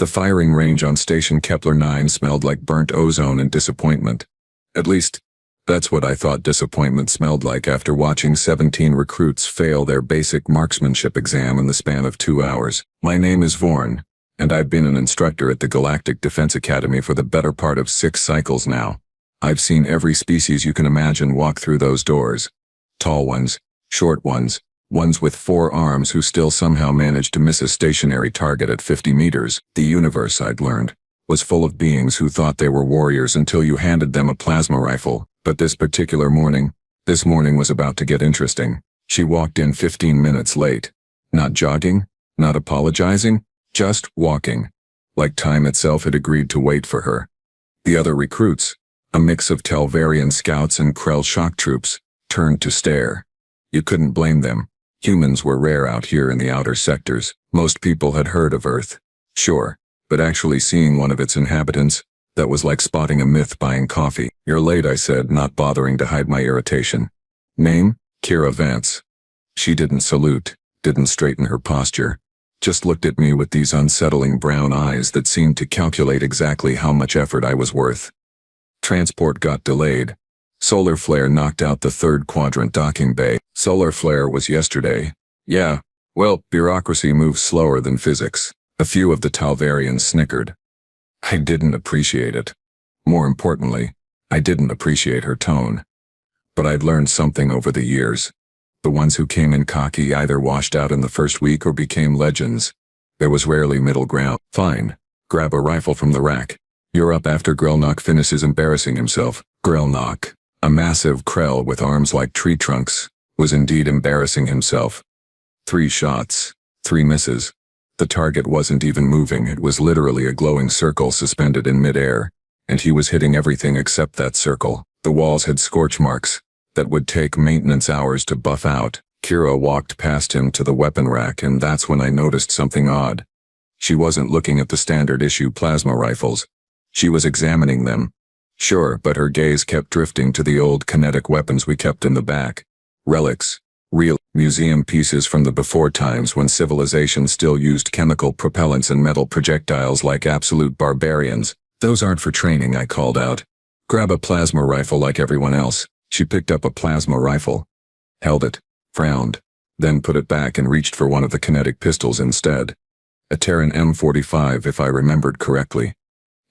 The firing range on Station Kepler 9 smelled like burnt ozone and disappointment. At least, that's what I thought disappointment smelled like after watching 17 recruits fail their basic marksmanship exam in the span of 2 hours. My name is Vorn, and I've been an instructor at the Galactic Defense Academy for the better part of 6 cycles now. I've seen every species you can imagine walk through those doors. Tall ones, short ones, ones with 4 arms who still somehow managed to miss a stationary target at 50 meters. The universe, I'd learned, was full of beings who thought they were warriors until you handed them a plasma rifle. But this morning was about to get interesting. She walked in 15 minutes late. Not jogging, not apologizing, just walking. Like time itself had agreed to wait for her. The other recruits, a mix of Talvarian scouts and Krell shock troops, turned to stare. You couldn't blame them. Humans were rare out here in the outer sectors. Most people had heard of Earth. Sure, but actually seeing one of its inhabitants, that was like spotting a myth buying coffee. You're late, I said, not bothering to hide my irritation. Name? Kira Vance. She didn't salute, didn't straighten her posture, just looked at me with these unsettling brown eyes that seemed to calculate exactly how much effort I was worth. Transport got delayed. Solar flare knocked out the 3rd quadrant docking bay. Solar flare was yesterday. Yeah, well, bureaucracy moves slower than physics. A few of the Talvarians snickered. I didn't appreciate it. More importantly, I didn't appreciate her tone. But I'd learned something over the years. The ones who came in cocky either washed out in the first week or became legends. There was rarely middle ground. Fine. Grab a rifle from the rack. You're up after Grelnock finishes embarrassing himself. Grelnock, a massive Krell with arms like tree trunks, was indeed embarrassing himself. 3 shots, 3 misses. The target wasn't even moving, it was literally a glowing circle suspended in midair, and he was hitting everything except that circle. The walls had scorch marks that would take maintenance hours to buff out. Kira walked past him to the weapon rack, and that's when I noticed something odd. She wasn't looking at the standard issue plasma rifles. She was examining them. Sure, but her gaze kept drifting to the old kinetic weapons we kept in the back. Relics. Real museum pieces from the before times when civilization still used chemical propellants and metal projectiles like absolute barbarians. Those aren't for training, I called out. Grab a plasma rifle like everyone else. She picked up a plasma rifle, held it, frowned, then put it back and reached for one of the kinetic pistols instead. A Terran M45 if I remembered correctly.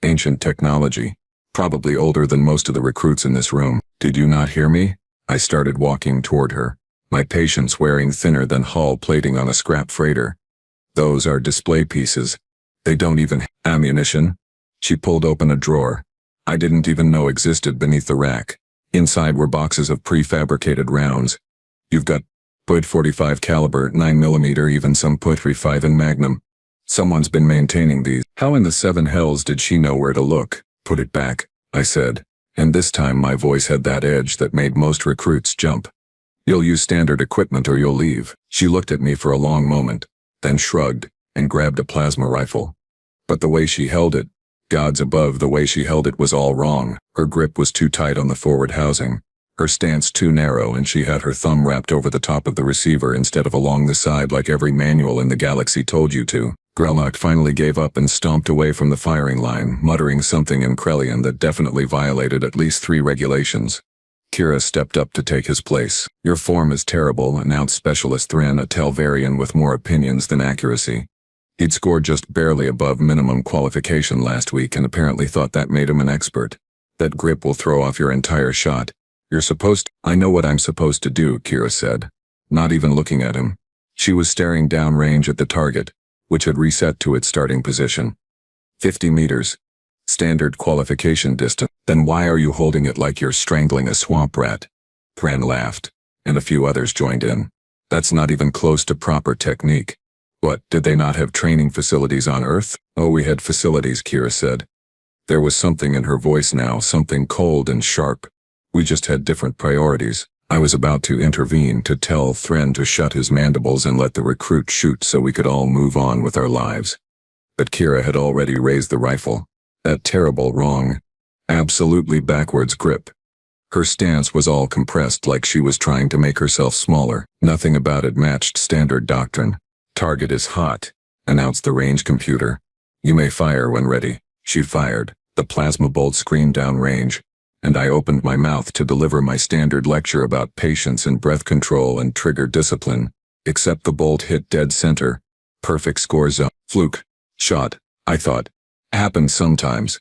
Ancient technology. Probably older than most of the recruits in this room. Did you not hear me? I started walking toward her. My patience wearing thinner than hull plating on a scrap freighter. Those are display pieces. They don't even have ammunition. She pulled open a drawer I didn't even know existed beneath the rack. Inside were boxes of prefabricated rounds. You've got .45 caliber, 9mm, even some .35 and Magnum. Someone's been maintaining these. How in the 7 hells did she know where to look? Put it back, I said, and this time my voice had that edge that made most recruits jump. You'll use standard equipment or you'll leave. She looked at me for a long moment, then shrugged, and grabbed a plasma rifle. But the way she held it, gods above, the way she held it was all wrong. Her grip was too tight on the forward housing, her stance too narrow, and she had her thumb wrapped over the top of the receiver instead of along the side like every manual in the galaxy told you to. Grelnock finally gave up and stomped away from the firing line, muttering something in Krellian that definitely violated at least 3 regulations. Kira stepped up to take his place. Your form is terrible, announced Specialist Thran, a Talvarian with more opinions than accuracy. He'd scored just barely above minimum qualification last week and apparently thought that made him an expert. That grip will throw off your entire shot. You're supposed to— I know what I'm supposed to do, Kira said, not even looking at him. She was staring downrange at the target, which had reset to its starting position. 50 meters. Standard qualification distance. Then why are you holding it like you're strangling a swamp rat? Thran laughed, and a few others joined in. That's not even close to proper technique. What, did they not have training facilities on Earth? Oh, we had facilities, Kira said. There was something in her voice now, something cold and sharp. We just had different priorities. I was about to intervene to tell Thran to shut his mandibles and let the recruit shoot so we could all move on with our lives. But Kira had already raised the rifle. That terrible, wrong, absolutely backwards grip. Her stance was all compressed like she was trying to make herself smaller. Nothing about it matched standard doctrine. Target is hot, announced the range computer. You may fire when ready. She fired. The plasma bolt screamed downrange, and I opened my mouth to deliver my standard lecture about patience and breath control and trigger discipline, except the bolt hit dead center. Perfect score zone. Fluke. Shot, I thought. Happens sometimes.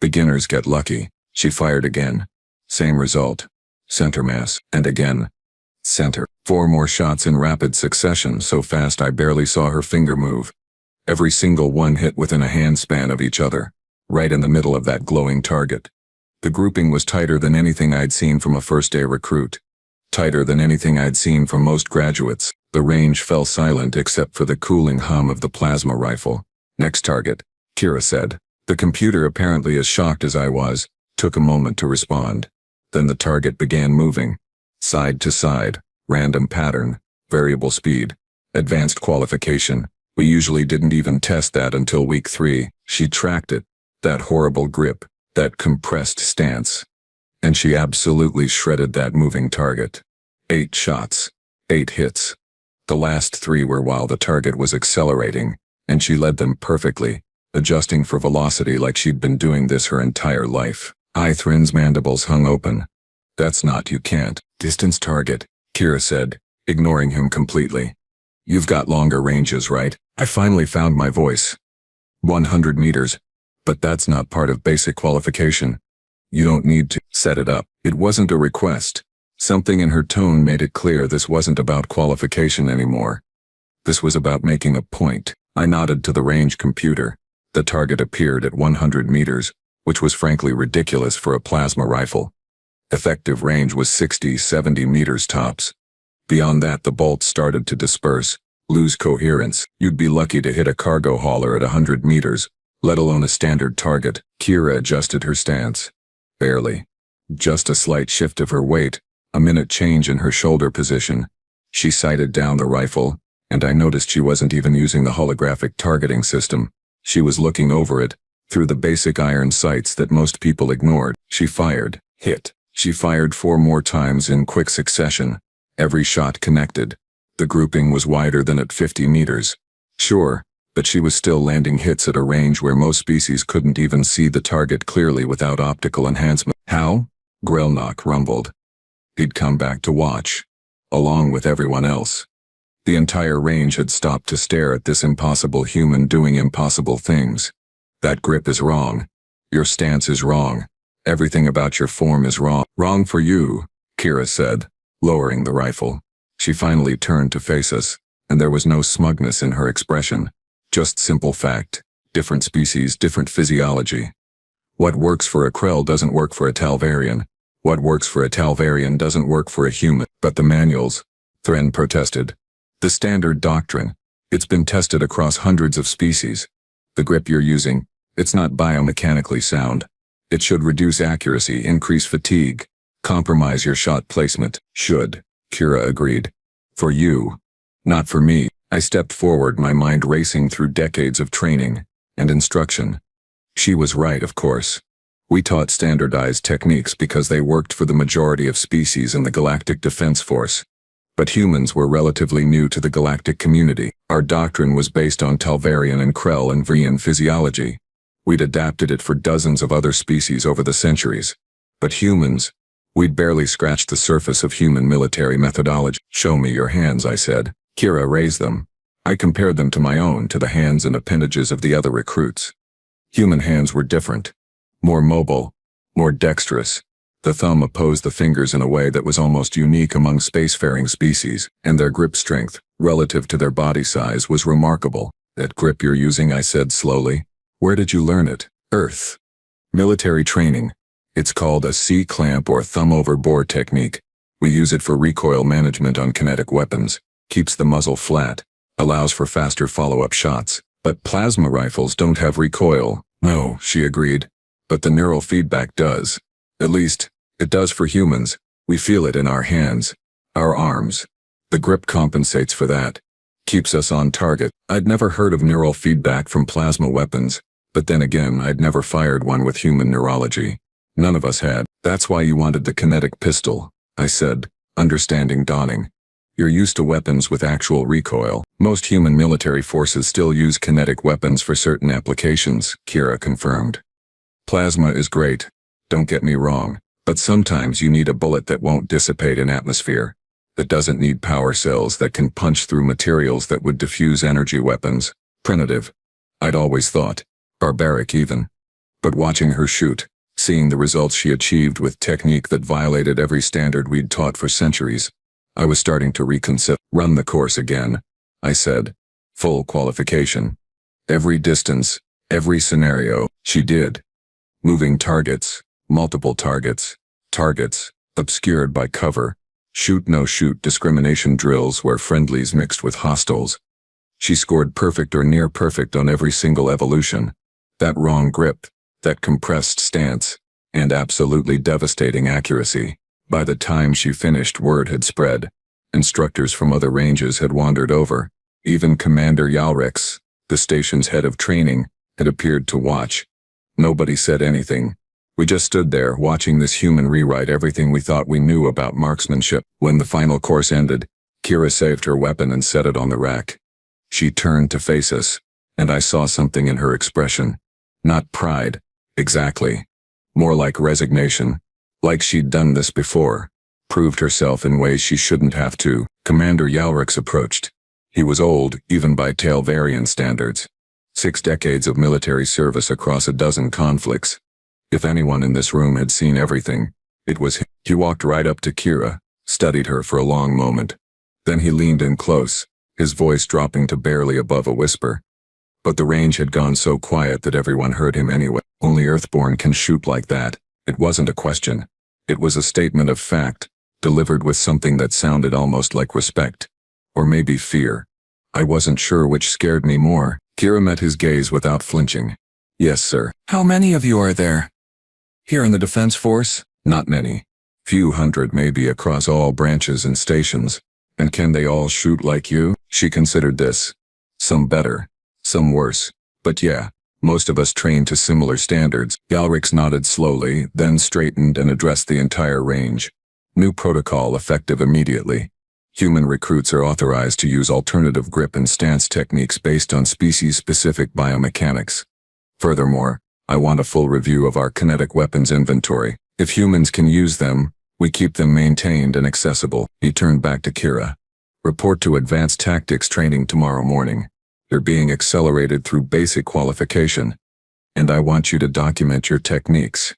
Beginners get lucky. She fired again. Same result. Center mass. And again. Center. 4 more shots in rapid succession, so fast I barely saw her finger move. Every single one hit within a handspan of each other, right in the middle of that glowing target. The grouping was tighter than anything I'd seen from a first-day recruit. Tighter than anything I'd seen from most graduates. The range fell silent except for the cooling hum of the plasma rifle. Next target, Kira said. The computer, apparently as shocked as I was, took a moment to respond. Then the target began moving. Side to side, random pattern, variable speed, advanced qualification. We usually didn't even test that until week 3. She tracked it. That horrible grip, that compressed stance. And she absolutely shredded that moving target. 8 shots. 8 hits. The last 3 were while the target was accelerating, and she led them perfectly, adjusting for velocity like she'd been doing this her entire life. Ithrin's mandibles hung open. That's not, you can't. Distance target, Kira said, ignoring him completely. You've got longer ranges, right? I finally found my voice. 100 meters. But that's not part of basic qualification. You don't need to set it up. It wasn't a request. Something in her tone made it clear this wasn't about qualification anymore. This was about making a point. I nodded to the range computer. The target appeared at 100 meters, which was frankly ridiculous for a plasma rifle. Effective range was 60-70 meters tops. Beyond that, the bolts started to disperse, lose coherence. You'd be lucky to hit a cargo hauler at 100 meters, let alone a standard target. Kira adjusted her stance. Barely. Just a slight shift of her weight, a minute change in her shoulder position. She sighted down the rifle, and I noticed she wasn't even using the holographic targeting system. She was looking over it, through the basic iron sights that most people ignored. She fired. Hit. She fired 4 more times in quick succession. Every shot connected. The grouping was wider than at 50 meters. Sure, but she was still landing hits at a range where most species couldn't even see the target clearly without optical enhancement. How? Grelnock rumbled. He'd come back to watch, along with everyone else. The entire range had stopped to stare at this impossible human doing impossible things. That grip is wrong. Your stance is wrong. Everything about your form is wrong. Wrong for you, Kira said, lowering the rifle. She finally turned to face us, and there was no smugness in her expression. Just simple fact. Different species, different physiology. What works for a Krell doesn't work for a Talvarian. What works for a Talvarian doesn't work for a human. But the manuals, Thren protested. The standard doctrine. It's been tested across hundreds of species. The grip you're using, it's not biomechanically sound. It should reduce accuracy, increase fatigue, compromise your shot placement. Should, Kira agreed. For you. Not for me. I stepped forward, my mind racing through decades of training and instruction. She was right, of course. We taught standardized techniques because they worked for the majority of species in the Galactic Defense Force. But humans were relatively new to the galactic community. Our doctrine was based on Talvarian and Krell and Vrian physiology. We'd adapted it for dozens of other species over the centuries. But humans, we'd barely scratched the surface of human military methodology. Show me your hands, I said. Kira raised them. I compared them to my own, to the hands and appendages of the other recruits. Human hands were different. More mobile, more dexterous. The thumb opposed the fingers in a way that was almost unique among spacefaring species, and their grip strength, relative to their body size, was remarkable. That grip you're using, I said slowly. Where did you learn it? Earth. Military training. It's called a C-clamp or thumb-over-bore technique. We use it for recoil management on kinetic weapons. Keeps the muzzle flat. Allows for faster follow-up shots. But plasma rifles don't have recoil. No, she agreed. But the neural feedback does. At least, it does for humans. We feel it in our hands, our arms. The grip compensates for that. Keeps us on target. I'd never heard of neural feedback from plasma weapons, but then again, I'd never fired one with human neurology. None of us had. That's why you wanted the kinetic pistol, I said, understanding dawning. You're used to weapons with actual recoil. Most human military forces still use kinetic weapons for certain applications, Kira confirmed. Plasma is great, don't get me wrong, but sometimes you need a bullet that won't dissipate in atmosphere, that doesn't need power cells, that can punch through materials that would diffuse energy weapons. Primitive, I'd always thought. Barbaric even. But watching her shoot, seeing the results she achieved with technique that violated every standard we'd taught for centuries, I was starting to reconsider. Run the course again, I said. Full qualification. Every distance, every scenario. She did. Moving targets, multiple targets, targets, obscured by cover, shoot-no-shoot discrimination drills where friendlies mixed with hostiles. She scored perfect or near perfect on every single evolution. That wrong grip, that compressed stance, and absolutely devastating accuracy. By the time she finished, word had spread. Instructors from other ranges had wandered over. Even Commander Yalrix, the station's head of training, had appeared to watch. Nobody said anything. We just stood there watching this human rewrite everything we thought we knew about marksmanship. When the final course ended, Kira saved her weapon and set it on the rack. She turned to face us, and I saw something in her expression. Not pride, exactly. More like resignation. Like she'd done this before. Proved herself in ways she shouldn't have to. Commander Yalrix approached. He was old, even by Talvarian standards. 6 decades of military service across a dozen conflicts. If anyone in this room had seen everything, it was him. He walked right up to Kira, studied her for a long moment. Then he leaned in close, his voice dropping to barely above a whisper. But the range had gone so quiet that everyone heard him anyway. Only Earthborn can shoot like that. It wasn't a question. It was a statement of fact, delivered with something that sounded almost like respect. Or maybe fear. I wasn't sure which scared me more. Kira met his gaze without flinching. Yes, sir. How many of you are there? Here in the Defense Force? Not many. Few hundred maybe across all branches and stations. And can they all shoot like you? She considered this. Some better, some worse. But yeah, most of us train to similar standards. Yalrix nodded slowly, then straightened and addressed the entire range. New protocol effective immediately. Human recruits are authorized to use alternative grip and stance techniques based on species-specific biomechanics. Furthermore, I want a full review of our kinetic weapons inventory. If humans can use them, we keep them maintained and accessible. He turned back to Kira. Report to advanced tactics training tomorrow morning. They're being accelerated through basic qualification. And I want you to document your techniques.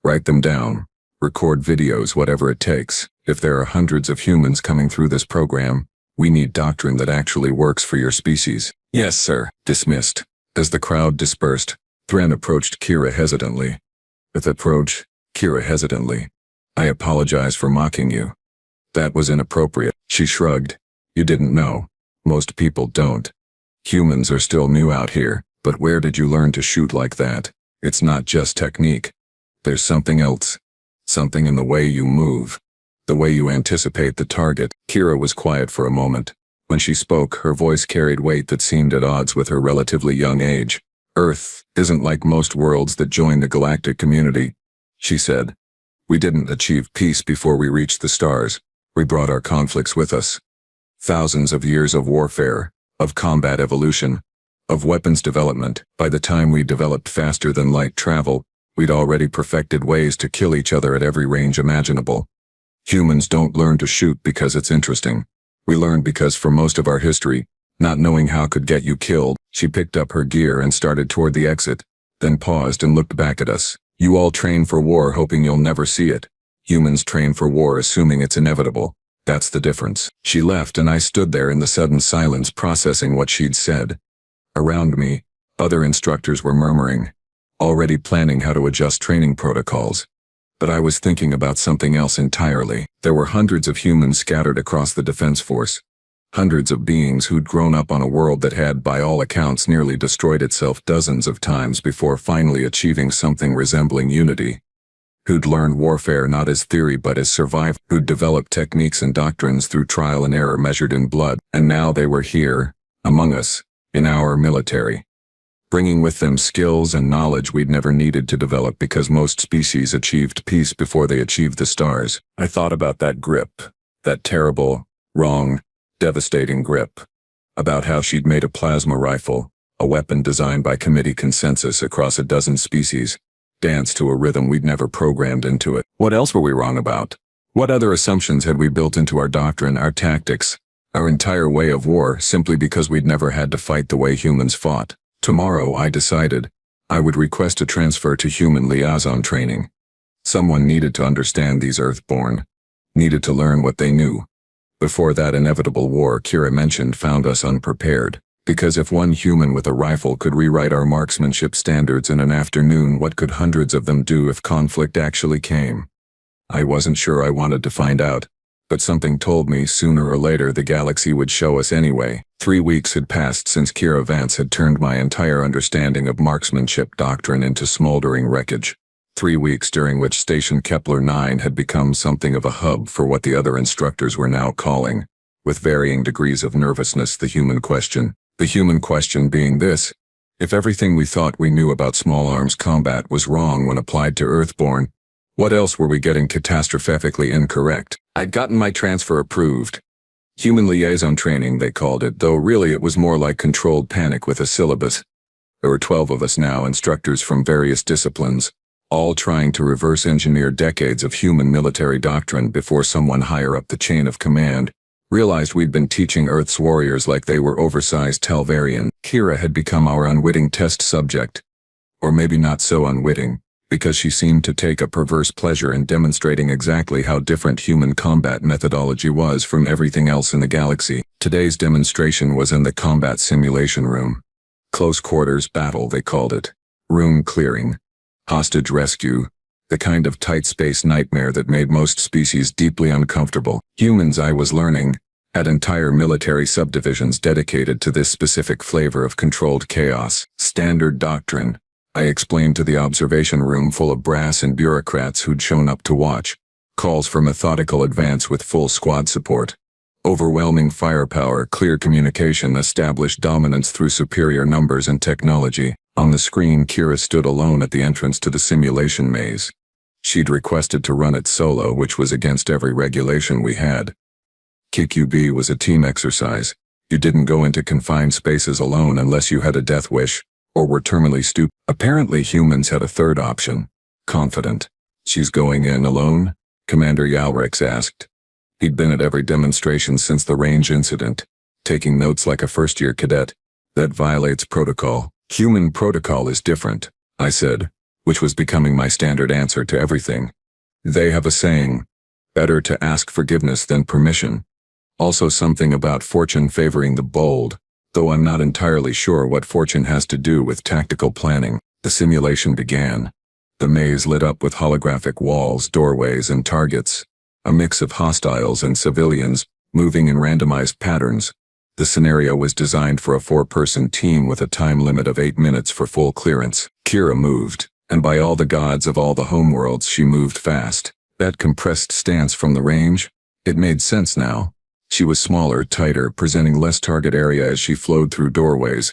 Write them down. Record videos, whatever it takes. If there are hundreds of humans coming through this program, we need doctrine that actually works for your species. Yes, sir. Dismissed. As the crowd dispersed, Thran approached Kira hesitantly. With approach, Kira hesitantly. I apologize for mocking you. That was inappropriate. She shrugged. You didn't know. Most people don't. Humans are still new out here, but where did you learn to shoot like that? It's not just technique. There's something else. Something in the way you move. The way you anticipate the target. Kira was quiet for a moment. When she spoke, her voice carried weight that seemed at odds with her relatively young age. Earth isn't like most worlds that join the galactic community, she said. We didn't achieve peace before we reached the stars. We brought our conflicts with us. Thousands of years of warfare, of combat evolution, of weapons development. By the time we developed faster than light travel, we'd already perfected ways to kill each other at every range imaginable. Humans don't learn to shoot because it's interesting. We learn because for most of our history, not knowing how could get you killed. She picked up her gear and started toward the exit, then paused and looked back at us. You all train for war hoping you'll never see it. Humans train for war assuming it's inevitable. That's the difference. She left and I stood there in the sudden silence processing what she'd said. Around me, other instructors were murmuring, already planning how to adjust training protocols. But I was thinking about something else entirely. There were hundreds of humans scattered across the Defense Force. Hundreds of beings who'd grown up on a world that had, by all accounts, nearly destroyed itself dozens of times before finally achieving something resembling unity. Who'd learned warfare not as theory but as survival. Who'd developed techniques and doctrines through trial and error measured in blood. And now they were here, among us, in our military. Bringing with them skills and knowledge we'd never needed to develop because most species achieved peace before they achieved the stars. I thought about that grip, that terrible, Wrong. Devastating grip. About how she'd made a plasma rifle, a weapon designed by committee consensus across a dozen species, dance to a rhythm we'd never programmed into it. What else were we wrong about? What other assumptions had we built into our doctrine, our tactics, our entire way of war, simply because we'd never had to fight the way humans fought? Tomorrow, I decided, I would request a transfer to human liaison training. Someone needed to understand these Earthborn, needed to learn what they knew. Before that inevitable war Kira mentioned found us unprepared. Because if one human with a rifle could rewrite our marksmanship standards in an afternoon, what could hundreds of them do if conflict actually came? I wasn't sure I wanted to find out, but something told me sooner or later the galaxy would show us anyway. 3 weeks had passed since Kira Vance had turned my entire understanding of marksmanship doctrine into smoldering wreckage. 3 weeks during which Station Kepler 9 had become something of a hub for what the other instructors were now calling, with varying degrees of nervousness, the human question. The human question being this: if everything we thought we knew about small arms combat was wrong when applied to Earthborn, what else were we getting catastrophically incorrect? I'd gotten my transfer approved. Human liaison training, they called it, though really it was more like controlled panic with a syllabus. There were 12 of us now, instructors from various disciplines, all trying to reverse engineer decades of human military doctrine before someone higher up the chain of command realized we'd been teaching Earth's warriors like they were oversized Telvarian. Kira had become our unwitting test subject. Or maybe not so unwitting, because she seemed to take a perverse pleasure in demonstrating exactly how different human combat methodology was from everything else in the galaxy. Today's demonstration was in the combat simulation room. Close quarters battle, they called it. Room clearing. Hostage rescue. The kind of tight space nightmare that made most species deeply uncomfortable. Humans, I was learning, had entire military subdivisions dedicated to this specific flavor of controlled chaos. Standard doctrine, I explained to the observation room full of brass and bureaucrats who'd shown up to watch. Calls for methodical advance with full squad support. Overwhelming firepower, clear communication, established dominance through superior numbers and technology. On the screen, Kira stood alone at the entrance to the simulation maze. She'd requested to run it solo, which was against every regulation we had. KQB was a team exercise. You didn't go into confined spaces alone unless you had a death wish, or were terminally stupid. Apparently humans had a third option. Confident. She's going in alone? Commander Yalrix asked. He'd been at every demonstration since the range incident, taking notes like a first-year cadet. That violates protocol. Human protocol is different, I said, which was becoming my standard answer to everything. They have a saying, better to ask forgiveness than permission. Also something about fortune favoring the bold, though I'm not entirely sure what fortune has to do with tactical planning. The simulation began. The maze lit up with holographic walls, doorways, and targets, a mix of hostiles and civilians, moving in randomized patterns. The scenario was designed for a 4-person team with a time limit of 8 minutes for full clearance. Kira moved, and by all the gods of all the homeworlds, she moved fast. That compressed stance from the range, it made sense now. She was smaller, tighter, presenting less target area as she flowed through doorways.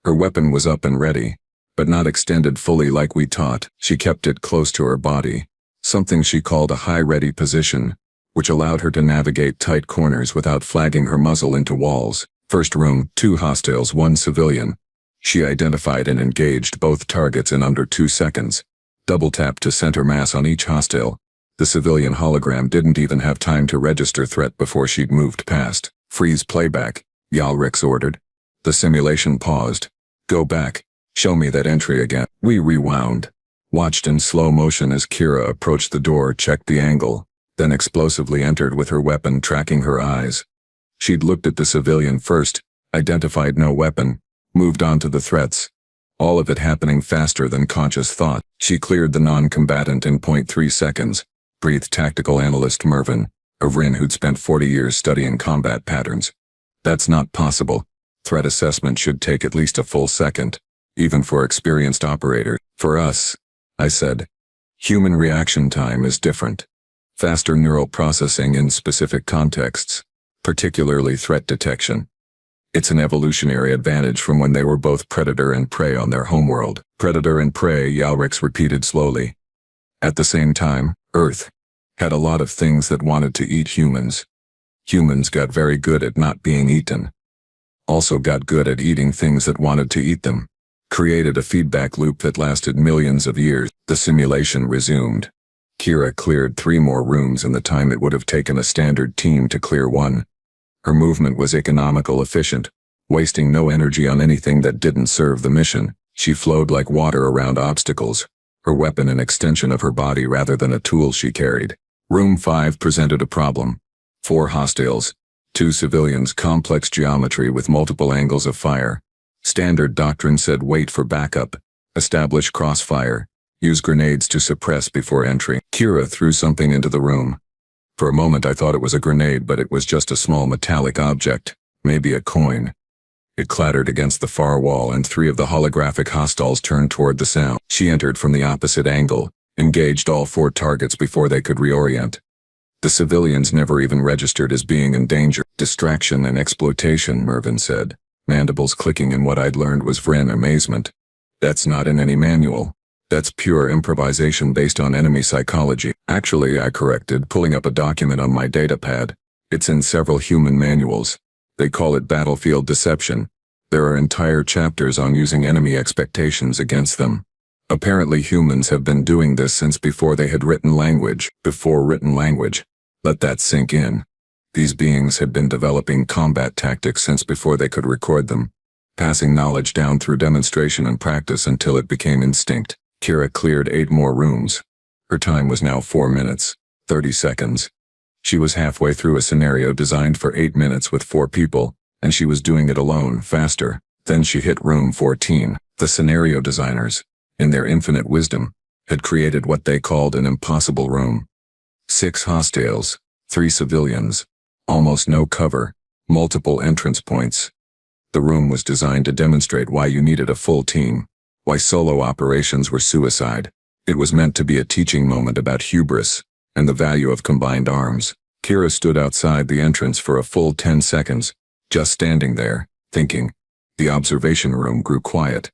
Her weapon was up and ready, but not extended fully like we taught. She kept it close to her body, something she called a high-ready position, which allowed her to navigate tight corners without flagging her muzzle into walls. First room, 2 hostiles, 1 civilian. She identified and engaged both targets in under 2 seconds. Double tap to center mass on each hostile. The civilian hologram didn't even have time to register threat before she'd moved past. Freeze playback, Yalrix ordered. The simulation paused. Go back. Show me that entry again. We rewound. Watched in slow motion as Kira approached the door, checked the angle, then explosively entered with her weapon tracking her eyes. She'd looked at the civilian first, identified no weapon, moved on to the threats. All of it happening faster than conscious thought. She cleared the non-combatant in 0.3 seconds, breathed tactical analyst Mervin, a Vrin who'd spent 40 years studying combat patterns. That's not possible. Threat assessment should take at least a full second, even for experienced operators. For us, I said, human reaction time is different. Faster neural processing in specific contexts, particularly threat detection. It's an evolutionary advantage from when they were both predator and prey on their homeworld. Predator and prey, Yalrix repeated slowly. At the same time, Earth had a lot of things that wanted to eat humans. Humans got very good at not being eaten. Also got good at eating things that wanted to eat them. Created a feedback loop that lasted millions of years. The simulation resumed. Kira cleared 3 more rooms in the time it would have taken a standard team to clear one. Her movement was economical, efficient, wasting no energy on anything that didn't serve the mission. She flowed like water around obstacles, her weapon an extension of her body rather than a tool she carried. Room 5 presented a problem. 4 hostiles, 2 civilians, complex geometry with multiple angles of fire. Standard doctrine said wait for backup, establish crossfire, use grenades to suppress before entry. Kira threw something into the room. For a moment I thought it was a grenade, but it was just a small metallic object, maybe a coin. It clattered against the far wall and 3 of the holographic hostiles turned toward the sound. She entered from the opposite angle, engaged all 4 targets before they could reorient. The civilians never even registered as being in danger. Distraction and exploitation, Mervyn said, mandibles clicking in what I'd learned was Vren amazement. That's not in any manual. That's pure improvisation based on enemy psychology. Actually, I corrected, pulling up a document on my datapad. It's in several human manuals. They call it battlefield deception. There are entire chapters on using enemy expectations against them. Apparently humans have been doing this since before they had written language. Before written language. Let that sink in. These beings had been developing combat tactics since before they could record them, passing knowledge down through demonstration and practice until it became instinct. Kira cleared 8 more rooms. Her time was now 4 minutes, 30 seconds. She was halfway through a scenario designed for 8 minutes with 4 people, and she was doing it alone, faster. Then she hit room 14. The scenario designers, in their infinite wisdom, had created what they called an impossible room. 6 hostiles, 3 civilians, almost no cover, multiple entrance points. The room was designed to demonstrate why you needed a full team, why solo operations were suicide. It was meant to be a teaching moment about hubris and the value of combined arms. Kira stood outside the entrance for a full 10 seconds, just standing there, thinking. The observation room grew quiet,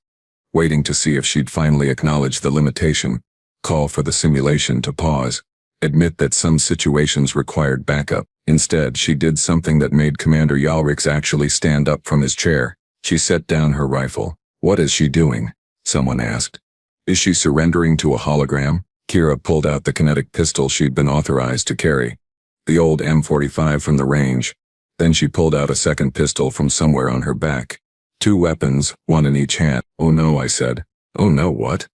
waiting to see if she'd finally acknowledge the limitation, call for the simulation to pause, admit that some situations required backup. Instead, she did something that made Commander Yalrix actually stand up from his chair. She set down her rifle. What is she doing? Someone asked. Is she surrendering to a hologram? Kira pulled out the kinetic pistol she'd been authorized to carry, the old M45 from the range. Then she pulled out a second pistol from somewhere on her back. 2 weapons, 1 in each hand. Oh no, I said. Oh no, what?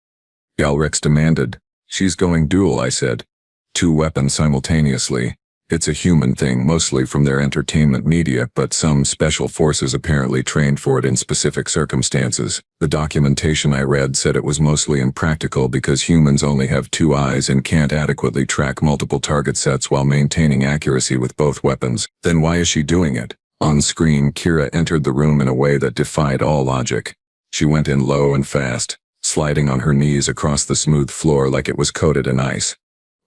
Yalrix demanded. She's going dual, I said. 2 weapons simultaneously. It's a human thing, mostly from their entertainment media, but some special forces apparently trained for it in specific circumstances. The documentation I read said it was mostly impractical because humans only have 2 eyes and can't adequately track multiple target sets while maintaining accuracy with both weapons. Then why is she doing it? On screen, Kira entered the room in a way that defied all logic. She went in low and fast, sliding on her knees across the smooth floor like it was coated in ice.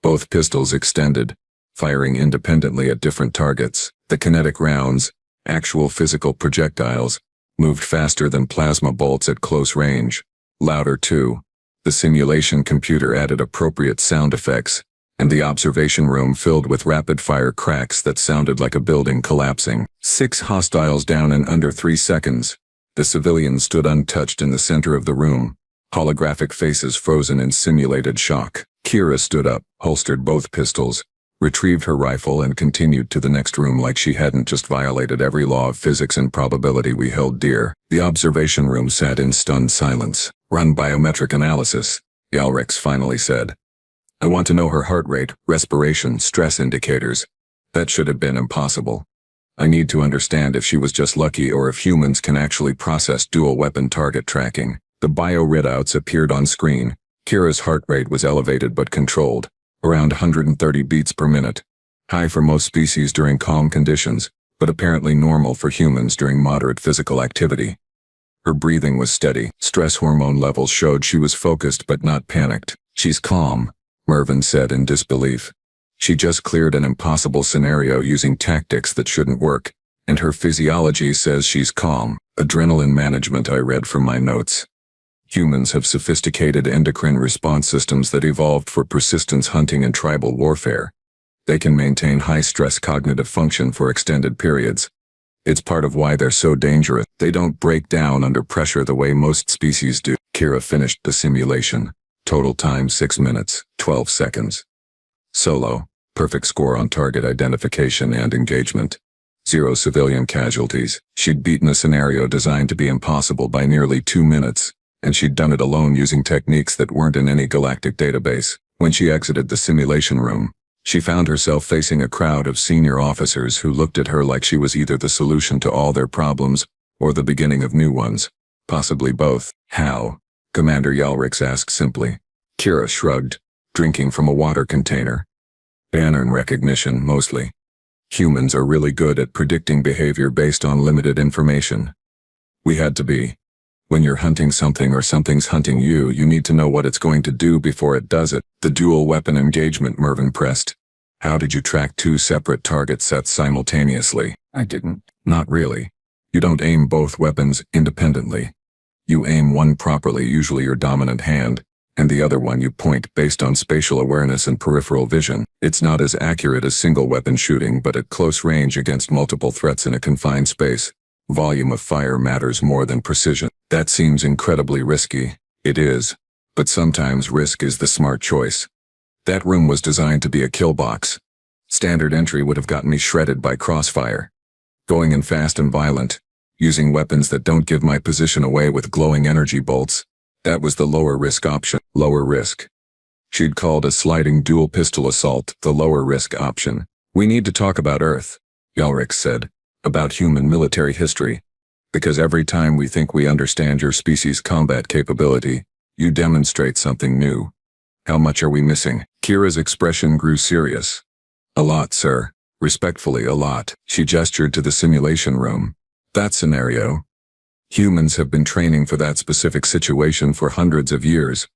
Both pistols extended, firing independently at different targets. The kinetic rounds, actual physical projectiles, moved faster than plasma bolts at close range. Louder too. The simulation computer added appropriate sound effects, and the observation room filled with rapid-fire cracks that sounded like a building collapsing. 6 hostiles down in under 3 seconds. The civilians stood untouched in the center of the room, holographic faces frozen in simulated shock. Kira stood up, holstered both pistols, retrieved her rifle and continued to the next room like she hadn't just violated every law of physics and probability we held dear. The observation room sat in stunned silence. Run biometric analysis, Yalrix finally said. I want to know her heart rate, respiration, stress indicators. That should have been impossible. I need to understand if she was just lucky or if humans can actually process dual weapon target tracking. The bio readouts appeared on screen. Kira's heart rate was elevated but controlled, around 130 beats per minute. High for most species during calm conditions, but apparently normal for humans during moderate physical activity. Her breathing was steady. Stress hormone levels showed she was focused but not panicked. She's calm, Mervyn said in disbelief. She just cleared an impossible scenario using tactics that shouldn't work, and her physiology says she's calm. Adrenaline management, I read from my notes. Humans have sophisticated endocrine response systems that evolved for persistence hunting and tribal warfare. They can maintain high-stress cognitive function for extended periods. It's part of why they're so dangerous. They don't break down under pressure the way most species do. Kira finished the simulation. Total time 6 minutes, 12 seconds. Solo. Perfect score on target identification and engagement. 0 civilian casualties. She'd beaten a scenario designed to be impossible by nearly 2 minutes, and she'd done it alone using techniques that weren't in any galactic database. When she exited the simulation room, she found herself facing a crowd of senior officers who looked at her like she was either the solution to all their problems or the beginning of new ones. Possibly both. How? Commander Yalrix asked simply. Kira shrugged, drinking from a water container. Pattern recognition, mostly. Humans are really good at predicting behavior based on limited information. We had to be. When you're hunting something or something's hunting you, you need to know what it's going to do before it does it. The dual weapon engagement, Mervyn pressed. How did you track 2 separate target sets simultaneously? I didn't. Not really. You don't aim both weapons independently. You aim one properly, usually your dominant hand, and the other one you point based on spatial awareness and peripheral vision. It's not as accurate as single weapon shooting, but at close range against multiple threats in a confined space, volume of fire matters more than precision. That seems incredibly risky. It is. But sometimes risk is the smart choice. That room was designed to be a kill box. Standard entry would have gotten me shredded by crossfire. Going in fast and violent, using weapons that don't give my position away with glowing energy bolts, that was the lower risk option. Lower risk. She'd called a sliding dual pistol assault the lower risk option. We need to talk about Earth, Yalrix said, about human military history. Because every time we think we understand your species' combat capability, you demonstrate something new. How much are we missing? Kira's expression grew serious. A lot, sir. Respectfully, a lot. She gestured to the simulation room. That scenario. Humans have been training for that specific situation for hundreds of years.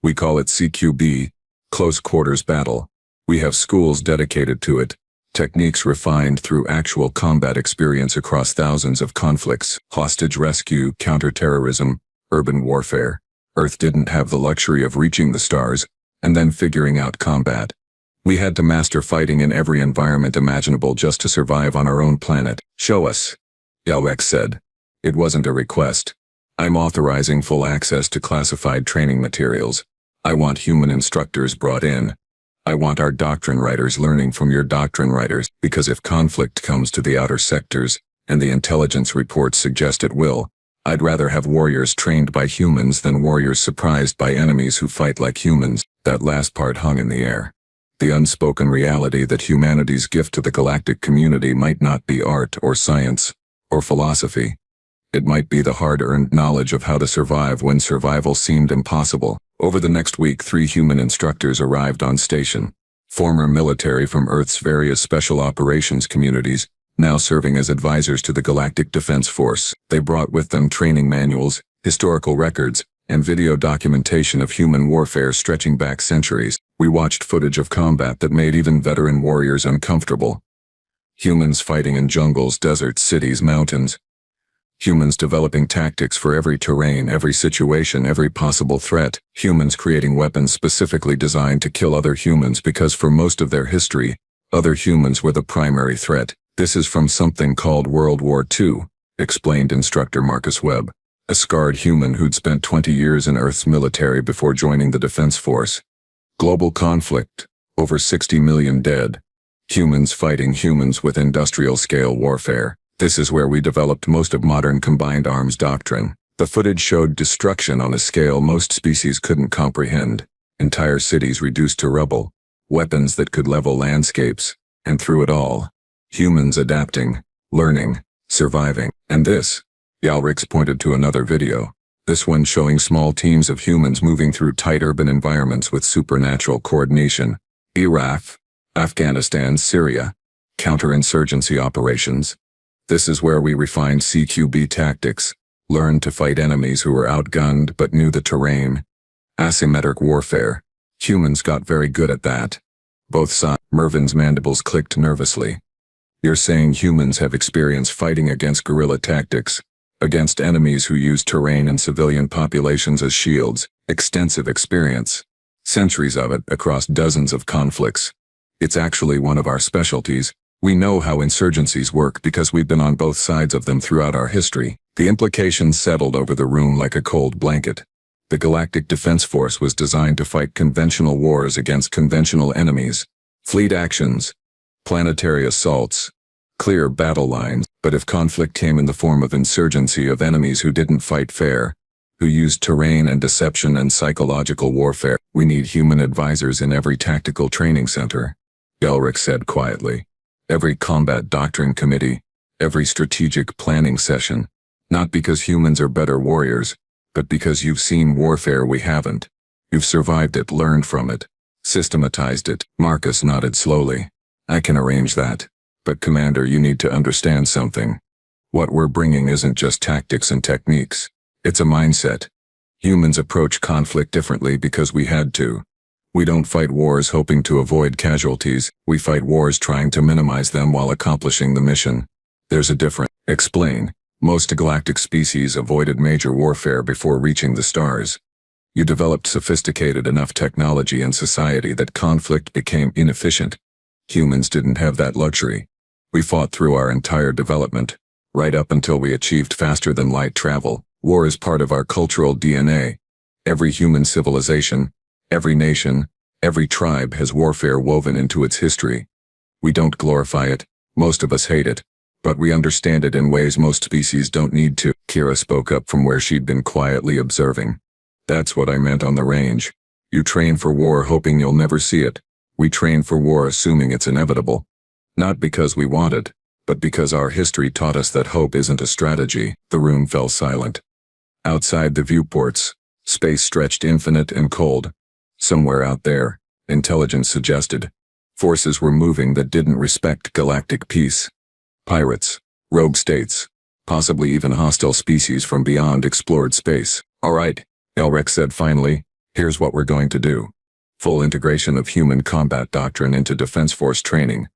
We call it CQB, close quarters battle. We have schools dedicated to it. Techniques refined through actual combat experience across thousands of conflicts, hostage rescue, counterterrorism, urban warfare. Earth didn't have the luxury of reaching the stars and then figuring out combat. We had to master fighting in every environment imaginable just to survive on our own planet. Show us, Yalrix said. It wasn't a request. I'm authorizing full access to classified training materials. I want human instructors brought in. I want our doctrine writers learning from your doctrine writers, because if conflict comes to the outer sectors, and the intelligence reports suggest it will, I'd rather have warriors trained by humans than warriors surprised by enemies who fight like humans. That last part hung in the air. The unspoken reality that humanity's gift to the galactic community might not be art or science or philosophy. It might be the hard-earned knowledge of how to survive when survival seemed impossible. Over the next week, 3 human instructors arrived on station. Former military from Earth's various special operations communities, now serving as advisors to the Galactic Defense Force. They brought with them training manuals, historical records, and video documentation of human warfare stretching back centuries. We watched footage of combat that made even veteran warriors uncomfortable. Humans fighting in jungles, deserts, cities, mountains. Humans developing tactics for every terrain, every situation, every possible threat. Humans creating weapons specifically designed to kill other humans because for most of their history, other humans were the primary threat. This is from something called World War II, explained Instructor Marcus Webb, a scarred human who'd spent 20 years in Earth's military before joining the Defense Force. Global conflict, over 60 million dead. Humans fighting humans with industrial-scale warfare. This is where we developed most of modern combined arms doctrine. The footage showed destruction on a scale most species couldn't comprehend. Entire cities reduced to rubble. Weapons that could level landscapes. And through it all, humans adapting, learning, surviving. And this, Yalrix pointed to another video. This one showing small teams of humans moving through tight urban environments with supernatural coordination. Iraq, Afghanistan, Syria. Counterinsurgency operations. This is where we refined CQB tactics, learned to fight enemies who were outgunned but knew the terrain. Asymmetric warfare. Humans got very good at that. Both sides. Mervyn's mandibles clicked nervously. You're saying humans have experience fighting against guerrilla tactics, against enemies who use terrain and civilian populations as shields. Extensive experience. Centuries of it across dozens of conflicts. It's actually one of our specialties. We know how insurgencies work because we've been on both sides of them throughout our history. The implications settled over the room like a cold blanket. The Galactic Defense Force was designed to fight conventional wars against conventional enemies. Fleet actions, planetary assaults, clear battle lines. But if conflict came in the form of insurgency of enemies who didn't fight fair, who used terrain and deception and psychological warfare, we need human advisors in every tactical training center, Elric said quietly. Every combat doctrine committee, every strategic planning session. Not because humans are better warriors, but because you've seen warfare we haven't. You've survived it, learned from it, systematized it. Marcus nodded slowly. I can arrange that. But Commander, you need to understand something. What we're bringing isn't just tactics and techniques. It's a mindset. Humans approach conflict differently because we had to. We don't fight wars hoping to avoid casualties. We fight wars trying to minimize them while accomplishing the mission. There's a difference. Explain. Most galactic species avoided major warfare before reaching the stars. You developed sophisticated enough technology and society that conflict became inefficient. Humans didn't have that luxury. We fought through our entire development, right up until we achieved faster than light travel. War is part of our cultural DNA. Every human civilization, every nation, every tribe has warfare woven into its history. We don't glorify it, most of us hate it, but we understand it in ways most species don't need to. Kira spoke up from where she'd been quietly observing. That's what I meant on the range. You train for war hoping you'll never see it. We train for war assuming it's inevitable. Not because we want it, but because our history taught us that hope isn't a strategy. The room fell silent. Outside the viewports, space stretched infinite and cold. Somewhere out there, intelligence suggested, forces were moving that didn't respect galactic peace. Pirates, rogue states, possibly even hostile species from beyond explored space. All right, Elric said finally, here's what we're going to do. Full integration of human combat doctrine into Defense Force training.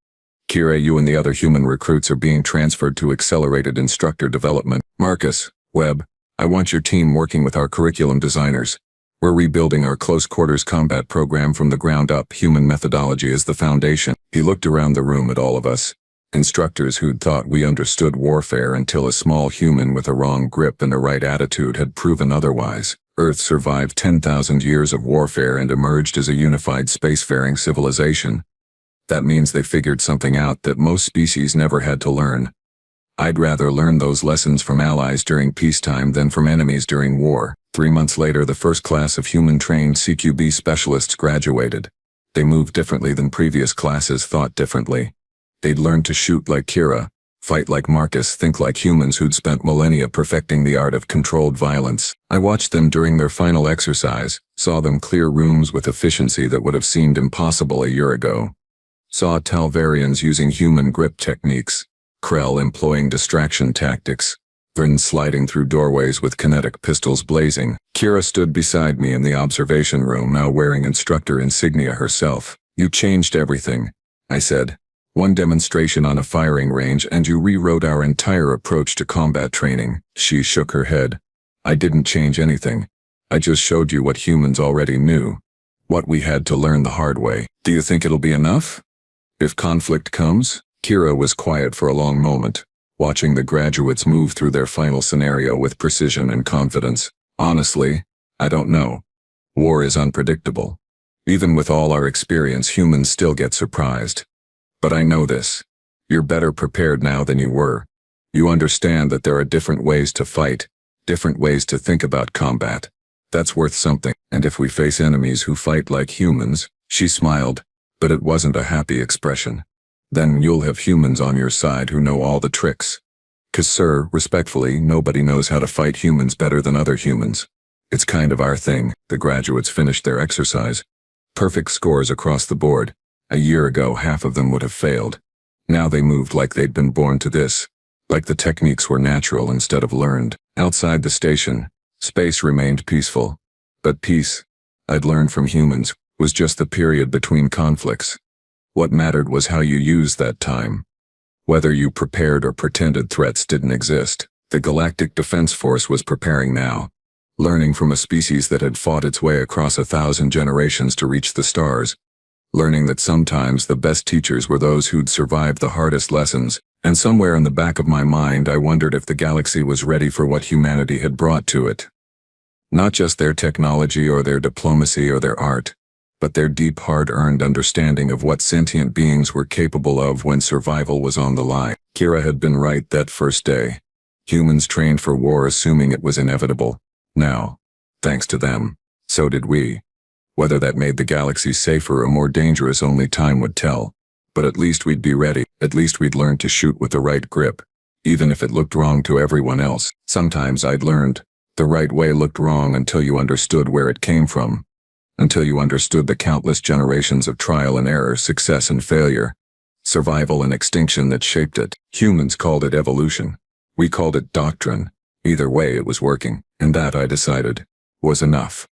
Kira, you and the other human recruits are being transferred to accelerated instructor development. Marcus, Webb, I want your team working with our curriculum designers. We're rebuilding our close quarters combat program from the ground up. Human methodology is the foundation. He looked around the room at all of us. Instructors who'd thought we understood warfare until a small human with a wrong grip and a right attitude had proven otherwise. Earth survived 10,000 years of warfare and emerged as a unified spacefaring civilization. That means they figured something out that most species never had to learn. I'd rather learn those lessons from allies during peacetime than from enemies during war. 3 months later, the first class of human-trained CQB specialists graduated. They moved differently than previous classes thought differently. They'd learned to shoot like Kira, fight like Marcus, think like humans who'd spent millennia perfecting the art of controlled violence. I watched them during their final exercise, saw them clear rooms with efficiency that would have seemed impossible a year ago. Saw Talvarians using human grip techniques, Krell employing distraction tactics, Vern sliding through doorways with kinetic pistols blazing. Kira stood beside me in the observation room, now wearing instructor insignia herself. You changed everything, I said. One demonstration on a firing range and you rewrote our entire approach to combat training. She shook her head. I didn't change anything. I just showed you what humans already knew. What we had to learn the hard way. Do you think it'll be enough? If conflict comes? Kira was quiet for a long moment, watching the graduates move through their final scenario with precision and confidence. Honestly, I don't know. War is unpredictable. Even with all our experience, humans still get surprised. But I know this. You're better prepared now than you were. You understand that there are different ways to fight, different ways to think about combat. That's worth something. And if we face enemies who fight like humans, she smiled, but it wasn't a happy expression. Then you'll have humans on your side who know all the tricks. 'Cause sir, respectfully, nobody knows how to fight humans better than other humans. It's kind of our thing. The graduates finished their exercise. Perfect scores across the board. A year ago, half of them would have failed. Now they moved like they'd been born to this. Like the techniques were natural instead of learned. Outside the station, space remained peaceful. But peace, I'd learned from humans, was just the period between conflicts. What mattered was how you used that time. Whether you prepared or pretended threats didn't exist. The Galactic Defense Force was preparing now. Learning from a species that had fought its way across 1,000 generations to reach the stars. learning that sometimes the best teachers were those who'd survived the hardest lessons, and somewhere in the back of my mind I wondered if the galaxy was ready for what humanity had brought to it. Not just their technology or their diplomacy or their art, but their deep hard-earned understanding of what sentient beings were capable of when survival was on the line. Kira had been right that first day. Humans trained for war assuming it was inevitable. Now, thanks to them, so did we. Whether that made the galaxy safer or more dangerous only time would tell. But at least we'd be ready. At least we'd learned to shoot with the right grip, even if it looked wrong to everyone else. Sometimes I'd learned the right way looked wrong until you understood where it came from. Until you understood the countless generations of trial and error, success and failure, survival and extinction that shaped it. Humans called it evolution. We called it doctrine. Either way it was working, and that, I decided, was enough.